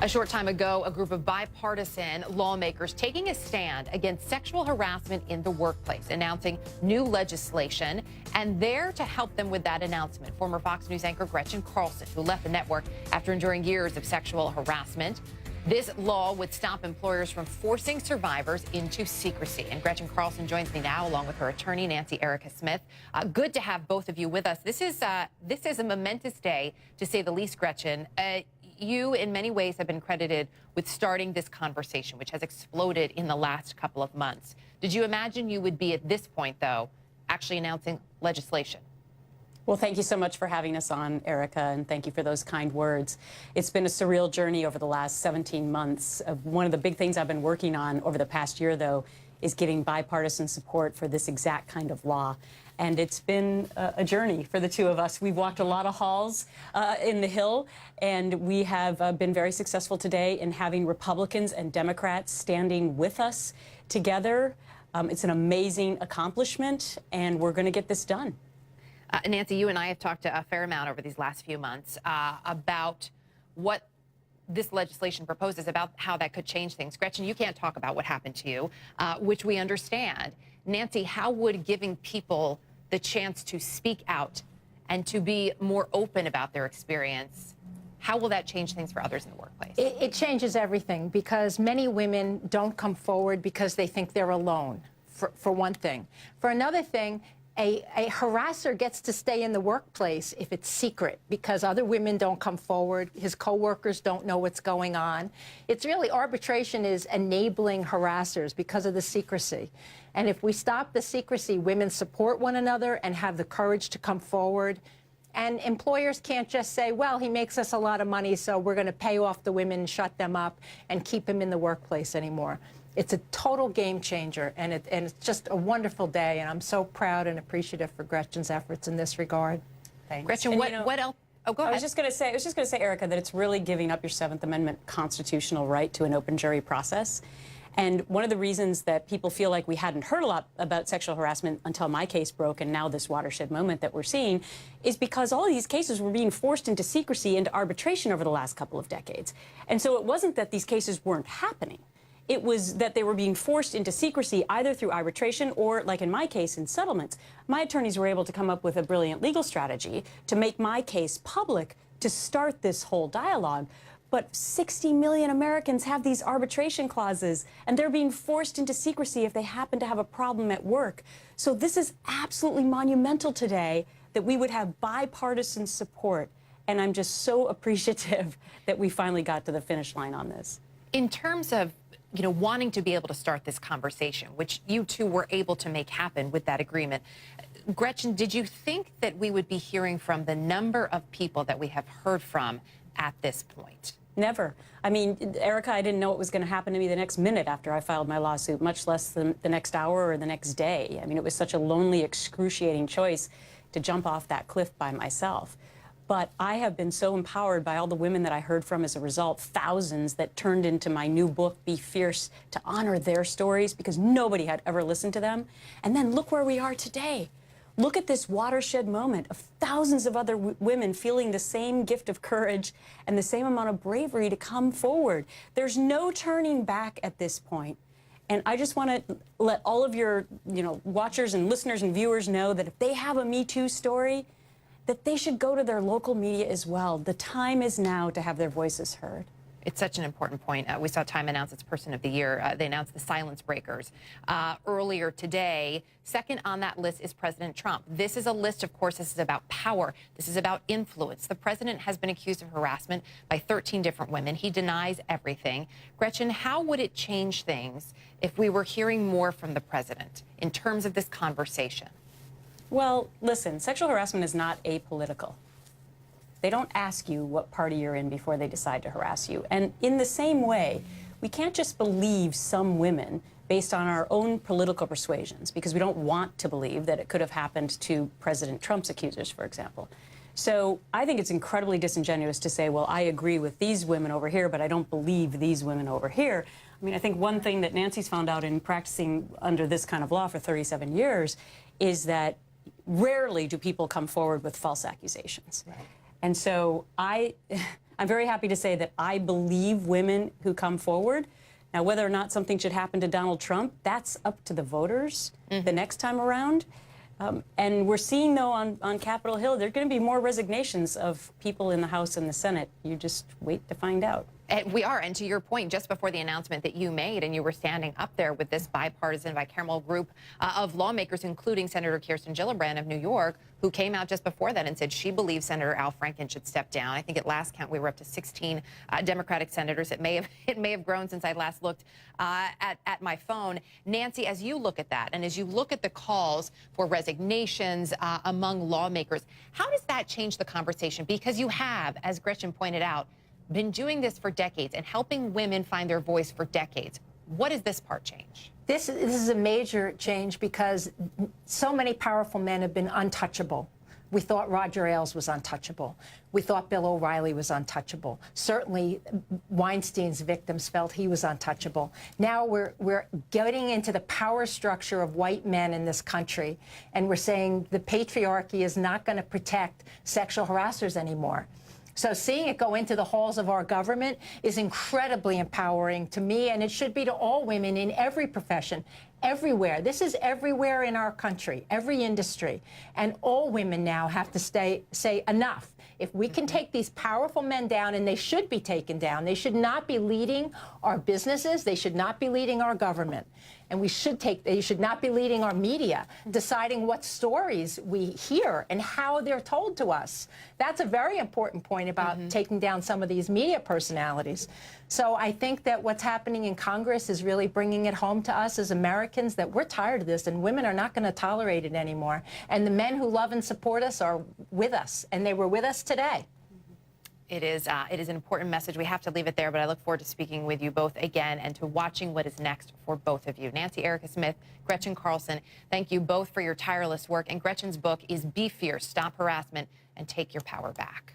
A short time ago, a group of bipartisan lawmakers taking a stand against sexual harassment in the workplace, announcing new legislation. And there to help them with that announcement, former Fox News anchor Gretchen Carlson, who left the network after enduring years of sexual harassment. This law would stop employers from forcing survivors into secrecy. And Gretchen Carlson joins me now, along with her attorney, Erika Smith. Good to have both of you with us. This is a momentous day, to say the least, Gretchen. You, in many ways, have been credited with starting this conversation, which has exploded in the last couple of months. Did you imagine you would be at this point, though, actually announcing legislation? Well, thank you so much for having us on, Erika, and thank you for those kind words. It's been a surreal journey over the last 17 months. One of the big things I've been working on over the past year, though, is getting bipartisan support for this exact kind of law. And it's been a journey for the two of us. We've walked a lot of halls in the Hill, and we have been very successful today in having Republicans and Democrats standing with us together. It's an amazing accomplishment, and we're going to get this done. Nancy, you and I have talked a fair amount over these last few months about what this legislation proposes, about how that could change things. Gretchen, you can't talk about what happened to you, which we understand. Nancy, how would giving people the chance to speak out and to be more open about their experience, how will that change things for others in the workplace? It changes everything, because many women don't come forward because they think they're alone, for one thing. For another thing, a harasser gets to stay in the workplace if it's secret, because other women don't come forward, his coworkers don't know what's going on. It's really, arbitration is enabling harassers because of the secrecy. And if we stop the secrecy, women support one another and have the courage to come forward. And employers can't just say, well, he makes us a lot of money, so we're going to pay off the women, shut them up, and keep him in the workplace anymore. It's a total game changer, and it's just a wonderful day, and I'm so proud and appreciative for Gretchen's efforts in this regard. Thanks. Gretchen, and what else? Oh, go ahead. I was just going to say, Erika, that it's really giving up your 7th Amendment constitutional right to an open jury process. And one of the reasons that people feel like we hadn't heard a lot about sexual harassment until my case broke, and now this watershed moment that we're seeing, is because all of these cases were being forced into secrecy, into arbitration over the last couple of decades. And so it wasn't that these cases weren't happening. It was that they were being forced into secrecy, either through arbitration or, like in my case, in settlements. My attorneys were able to come up with a brilliant legal strategy to make my case public, to start this whole dialogue. But 60 million Americans have these arbitration clauses, and they're being forced into secrecy if they happen to have a problem at work. So this is absolutely monumental today, that we would have bipartisan support. And I'm just so appreciative that we finally got to the finish line on this. In terms of, wanting to be able to start this conversation, which you two were able to make happen with that agreement, Gretchen, did you think that we would be hearing from the number of people that we have heard from at this point? Never. I mean, Erika, I didn't know what was going to happen to me the next minute after I filed my lawsuit, much less the next hour or the next day. I mean, it was such a lonely, excruciating choice to jump off that cliff by myself. But I have been so empowered by all the women that I heard from as a result, thousands that turned into my new book, Be Fierce, to honor their stories, because nobody had ever listened to them. And then look where we are today. Look at this watershed moment of thousands of other women feeling the same gift of courage and the same amount of bravery to come forward. There's no turning back at this point. And I just want to let all of your, watchers and listeners and viewers know that if they have a Me Too story, that they should go to their local media as well. The time is now to have their voices heard. It's such an important point. We saw Time announce its Person of the Year. They announced the Silence Breakers earlier today. Second on that list is President Trump. This is a list, of course, this is about power. This is about influence. The president has been accused of harassment by 13 different women. He denies everything. Gretchen, how would it change things if we were hearing more from the president in terms of this conversation? Well, listen, sexual harassment is not apolitical. They don't ask you what party you're in before they decide to harass you. And in the same way, we can't just believe some women based on our own political persuasions, because we don't want to believe that it could have happened to President Trump's accusers, for example. So I think it's incredibly disingenuous to say, well, I agree with these women over here, but I don't believe these women over here. I mean, I think one thing that Nancy's found out in practicing under this kind of law for 37 years is that rarely do people come forward with false accusations. Right. And so I'm very happy to say that I believe women who come forward. Now, whether or not something should happen to Donald Trump, that's up to the voters the next time around. And we're seeing, though, on Capitol Hill, there are going to be more resignations of people in the House and the Senate. You just wait to find out. And we are, and to your point, just before the announcement that you made, and you were standing up there with this bipartisan, bicameral group of lawmakers, including Senator Kirsten Gillibrand of New York, who came out just before that and said she believes Senator Al Franken should step down. I think at last count we were up to 16 Democratic senators. It may have grown since I last looked at my phone. Nancy, as you look at that, and as you look at the calls for resignations among lawmakers, how does that change the conversation? Because you have, as Gretchen pointed out, been doing this for decades and helping women find their voice for decades. What does this part change? This is a major change because so many powerful men have been untouchable. We thought Roger Ailes was untouchable. We thought Bill O'Reilly was untouchable. Certainly, Weinstein's victims felt he was untouchable. Now we're getting into the power structure of white men in this country, and we're saying the patriarchy is not going to protect sexual harassers anymore. So seeing it go into the halls of our government is incredibly empowering to me, and it should be to all women in every profession, everywhere. This is everywhere in our country, every industry. And all women now have to say enough. If we can take these powerful men down, and they should be taken down, they should not be leading our businesses, they should not be leading our government. And they should not be leading our media, deciding what stories we hear and how they're told to us. That's a very important point about taking down some of these media personalities. So I think that what's happening in Congress is really bringing it home to us as Americans that we're tired of this, and women are not going to tolerate it anymore. And the men who love and support us are with us, and they were with us today. It is an important message. We have to leave it there, but I look forward to speaking with you both again and to watching what is next for both of you. Nancy Erika Smith, Gretchen Carlson, thank you both for your tireless work. And Gretchen's book is Be Fierce, Stop Harassment, and Take Your Power Back.